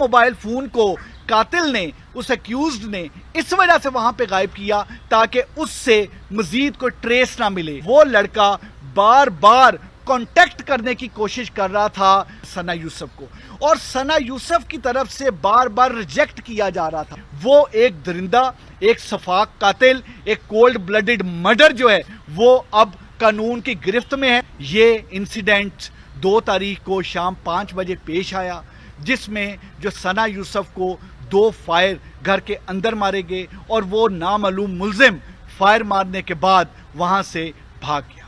Mobile phone کو قاتل نے، اس ایکیوزڈ نے اس وجہ سے وہاں پہ غائب کیا تاکہ اس سے مزید کوئی ٹریس نہ ملے۔ وہ لڑکا بار بار کانٹیکٹ کرنے کی کوشش کر رہا تھا ثنا یوسف کو، اور ثنا یوسف کی طرف سے بار بار ریجیکٹ کیا جا رہا تھا۔ وہ ایک درندہ، ایک شفاق قاتل، ایک کولڈ بلڈڈ مرڈر جو ہے وہ اب قانون کی گرفت میں ہے۔ یہ انسیڈنٹ 2 تاریخ کو شام 5 بجے پیش آیا، جس میں جو ثنا یوسف کو 2 فائر گھر کے اندر مارے گئے اور وہ نامعلوم ملزم فائر مارنے کے بعد وہاں سے بھاگ گیا۔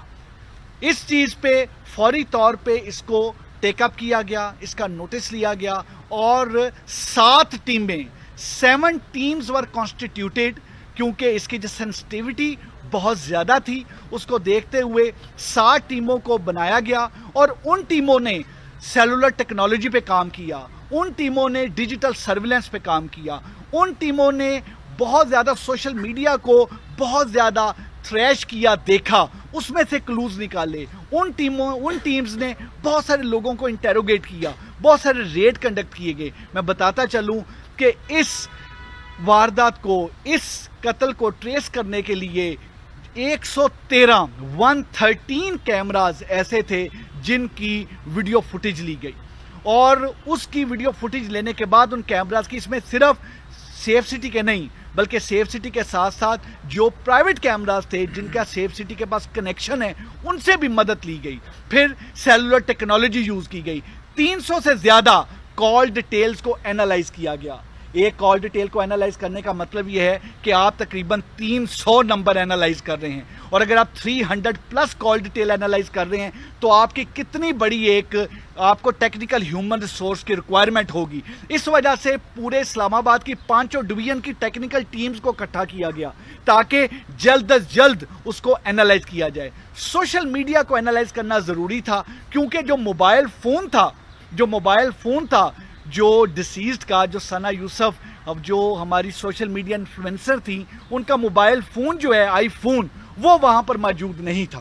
اس چیز پہ فوری طور پہ اس کو ٹیک اپ کیا گیا، اس کا نوٹس لیا گیا، اور 7 ٹیمیں 7 ٹیمز ور کانسٹیٹیوٹیڈ، کیونکہ اس کی جو سینسٹیوٹی بہت زیادہ تھی اس کو دیکھتے ہوئے 7 ٹیموں کو بنایا گیا، اور ان ٹیموں نے سیلولر ٹیکنالوجی پہ کام کیا، ان ٹیموں نے ڈیجیٹل سرویلنس پہ کام کیا، ان ٹیموں نے بہت زیادہ سوشل میڈیا کو بہت زیادہ تھریش کیا، دیکھا، اس میں سے کلوز نکالے۔ ان ٹیمز نے بہت سارے لوگوں کو انٹیروگیٹ کیا، بہت سارے ریڈ کنڈکٹ کیے گئے۔ میں بتاتا چلوں کہ اس واردات کو، اس قتل کو ٹریس کرنے کے لیے 113 کیمراز ایسے تھے جن کی ویڈیو فوٹیج لی گئی، اور اس کی ویڈیو فوٹیج لینے کے بعد ان کیمراز کی، اس میں صرف سیف سٹی کے نہیں بلکہ سیف سٹی کے ساتھ ساتھ جو پرائیویٹ کیمراز تھے جن کا سیف سٹی کے پاس کنیکشن ہے ان سے بھی مدد لی گئی۔ پھر سیلولر ٹیکنالوجی یوز کی گئی، 300 سے زیادہ کال ڈیٹیلز کو اینالائز کیا گیا۔ ایک کال ڈیٹیل کو اینالائز کرنے کا مطلب یہ ہے کہ آپ تقریباً 300 نمبر اینالائز کر رہے ہیں، اور اگر آپ 300 پلس کال ڈیٹیل اینالائز کر رہے ہیں تو آپ کی کتنی بڑی ایک آپ کو ٹیکنیکل ہیومن ریسورس کی ریکوائرمنٹ ہوگی۔ اس وجہ سے پورے اسلام آباد کی 5 ڈویژن کی ٹیکنیکل ٹیمز کو اکٹھا کیا گیا تاکہ جلد از جلد اس کو اینالائز کیا جائے۔ سوشل میڈیا کو اینالائز کرنا ضروری تھا، کیونکہ جو موبائل فون تھا جو ڈیسیزڈ کا، جو ثنا یوسف، اب جو ہماری سوشل میڈیا انفلوئنسر تھی، ان کا موبائل فون جو ہے آئی فون، وہ وہاں پر موجود نہیں تھا،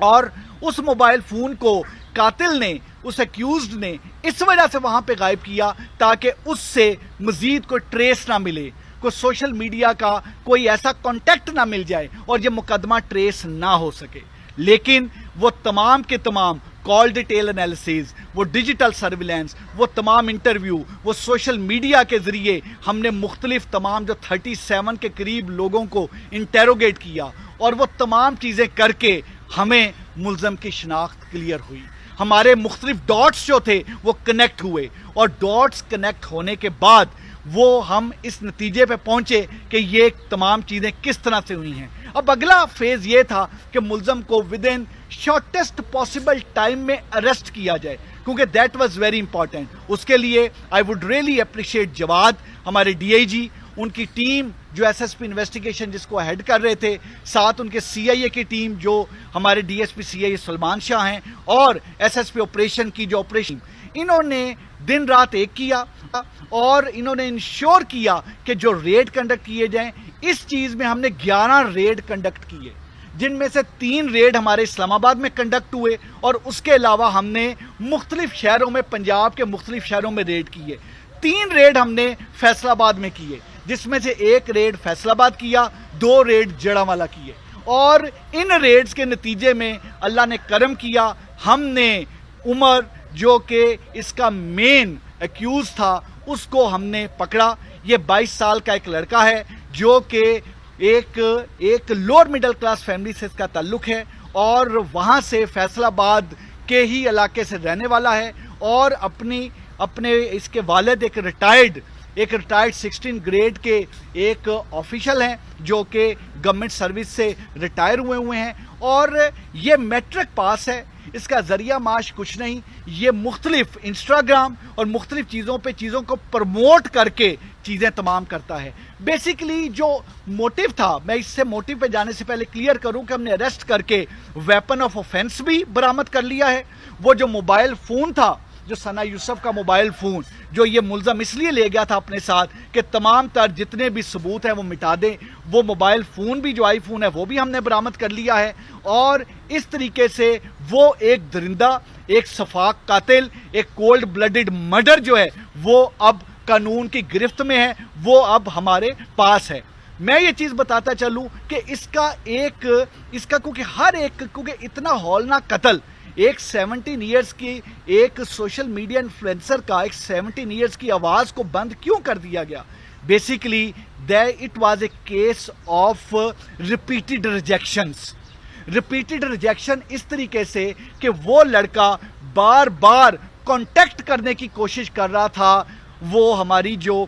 اور اس موبائل فون کو قاتل نے، اس ایکیوزڈ نے اس وجہ سے وہاں پہ غائب کیا تاکہ اس سے مزید کوئی ٹریس نہ ملے، کوئی سوشل میڈیا کا کوئی ایسا کانٹیکٹ نہ مل جائے اور یہ مقدمہ ٹریس نہ ہو سکے۔ لیکن وہ تمام کے تمام کال ڈیٹیل انالیسز، وہ ڈیجیٹل سرویلنس، وہ تمام انٹرویو، وہ سوشل میڈیا کے ذریعے ہم نے مختلف تمام جو 37 کے قریب لوگوں کو انٹیروگیٹ کیا، اور وہ تمام چیزیں کر کے ہمیں ملزم کی شناخت کلیئر ہوئی۔ ہمارے مختلف ڈاٹس جو تھے وہ کنیکٹ ہوئے، اور ڈاٹس کنیکٹ ہونے کے بعد وہ ہم اس نتیجے پہ پہنچے کہ یہ تمام چیزیں کس طرح سے ہوئی ہیں۔ اب اگلا فیز یہ تھا کہ ملزم کو with in shortest possible time میں اریسٹ کیا جائے، کیونکہ دیٹ واز ویری امپورٹنٹ۔ اس کے لیے آئی وڈ ریئلی اپریشیٹ جواد، ہمارے ڈی آئی جی، ان کی ٹیم جو ایس ایس پی انویسٹیگیشن جس کو ہیڈ کر رہے تھے، ساتھ ان کے سی آئی اے کی ٹیم جو ہمارے ڈی ایس پی سی آئی اے سلمان شاہ ہیں، اور ایس ایس پی آپریشن کی جو آپریشن، انہوں نے دن رات ایک کیا، اور انہوں نے انشور کیا کہ جو ریڈ کنڈکٹ کیے جائیں۔ اس چیز میں ہم نے 11 ریڈ کنڈکٹ کیے، جن میں سے 3 ریڈ ہمارے اسلام آباد میں کنڈکٹ ہوئے، اور اس کے علاوہ ہم نے مختلف شہروں میں، پنجاب کے مختلف شہروں میں ریڈ کیے۔ 3 ریڈ ہم نے فیصل آباد میں کیے، جس میں سے 1 ریڈ فیصل آباد کیا، 2 ریڈ جڑاوالا کیے، اور ان ریڈز کے نتیجے میں اللہ نے کرم کیا، ہم نے عمر جو کہ اس کا مین ایکیوز تھا اس کو ہم نے پکڑا۔ یہ 22 سال کا ایک لڑکا ہے جو کہ ایک لوور مڈل کلاس فیملی سے اس کا تعلق ہے، اور وہاں سے فیصل آباد کے ہی علاقے سے رہنے والا ہے، اور اپنے اس کے والد ایک ریٹائرڈ 16 گریڈ کے ایک آفیشل ہیں جو کہ گورنمنٹ سروس سے ریٹائر ہوئے ہیں، اور یہ میٹرک پاس ہے۔ اس کا ذریعہ معاش کچھ نہیں، یہ مختلف انسٹاگرام اور مختلف چیزوں پہ چیزوں کو پروموٹ کر کے چیزیں تمام کرتا ہے۔ بیسیکلی جو موٹیو تھا، میں اس سے موٹیو پہ جانے سے پہلے کلیئر کروں کہ ہم نے اریسٹ کر کے ویپن آف آفینس بھی برآمد کر لیا ہے۔ وہ جو موبائل فون تھا جو ثنا یوسف کا موبائل فون جو یہ ملزم اس لیے لے گیا تھا اپنے ساتھ کہ تمام تر جتنے بھی ثبوت ہیں وہ مٹا دیں. وہ موبائل فون بھی جو آئی فون ہے وہ بھی ہم نے برآمد کر لیا ہے. اور اس طریقے سے وہ ایک درندہ، ایک سفاک قاتل، ایک کولڈ بلڈڈ مرڈر جو ہے وہ اب قانون کی گرفت میں ہے، وہ اب ہمارے پاس ہے. میں یہ چیز بتاتا چلوں کہ اس کا کیونکہ اتنا ہولناک قتل ایک 17 ایئرز کی ایک سوشل میڈیا انفلوئنسر کا ایک 17 ایئرز کی آواز کو بند کیوں کر دیا گیا؟ Basically it was a case of repeated rejection اس طریقے سے کہ وہ لڑکا بار بار کانٹیکٹ کرنے کی کوشش کر رہا تھا وہ ہماری جو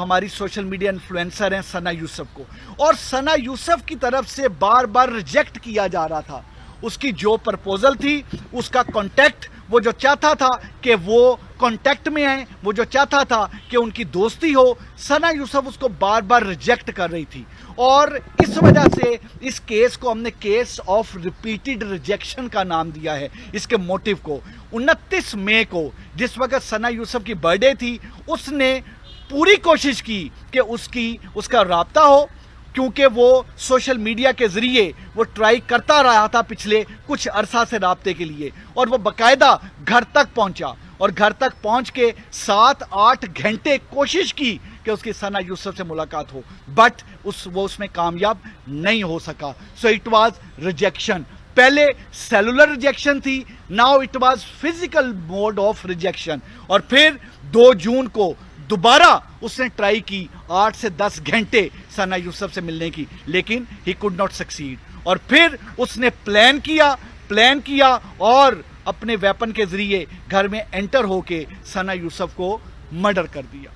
ہماری سوشل میڈیا انفلوئنسر ہیں ثنا یوسف کو، اور ثنا یوسف کی طرف سے بار بار ریجیکٹ کیا جا رہا تھا. اس کی جو پرپوزل تھی، اس کا کانٹیکٹ، وہ جو چاہتا تھا کہ وہ کانٹیکٹ میں آئیں، وہ جو چاہتا تھا کہ ان کی دوستی ہو، ثنا یوسف اس کو بار بار ریجیکٹ کر رہی تھی. اور اس وجہ سے اس کیس کو ہم نے کیس آف ریپیٹڈ ریجیکشن کا نام دیا ہے. اس کے موٹیو کو 29 مئی کو جس وقت ثنا یوسف کی برتھ ڈے تھی، اس نے پوری کوشش کی کہ اس کا رابطہ ہو، کیونکہ وہ سوشل میڈیا کے ذریعے وہ ٹرائی کرتا رہا تھا پچھلے کچھ عرصہ سے رابطے کے لیے، اور وہ باقاعدہ گھر تک پہنچا، اور گھر تک پہنچ کے 7-8 گھنٹے کوشش کی کہ اس کی ثنا یوسف سے ملاقات ہو، بٹ وہ اس میں کامیاب نہیں ہو سکا. So it was rejection. پہلے سیلولر ریجیکشن تھی، now it was physical mode of rejection. اور پھر 2 جون کو دوبارہ اس نے ٹرائی کی 8 سے 10 گھنٹے ثنا یوسف سے ملنے کی، لیکن ہی کوڈ ناٹ سکسیڈ. اور پھر اس نے پلان کیا اور اپنے ویپن کے ذریعے گھر میں انٹر ہو کے ثنا یوسف کو مرڈر کر دیا.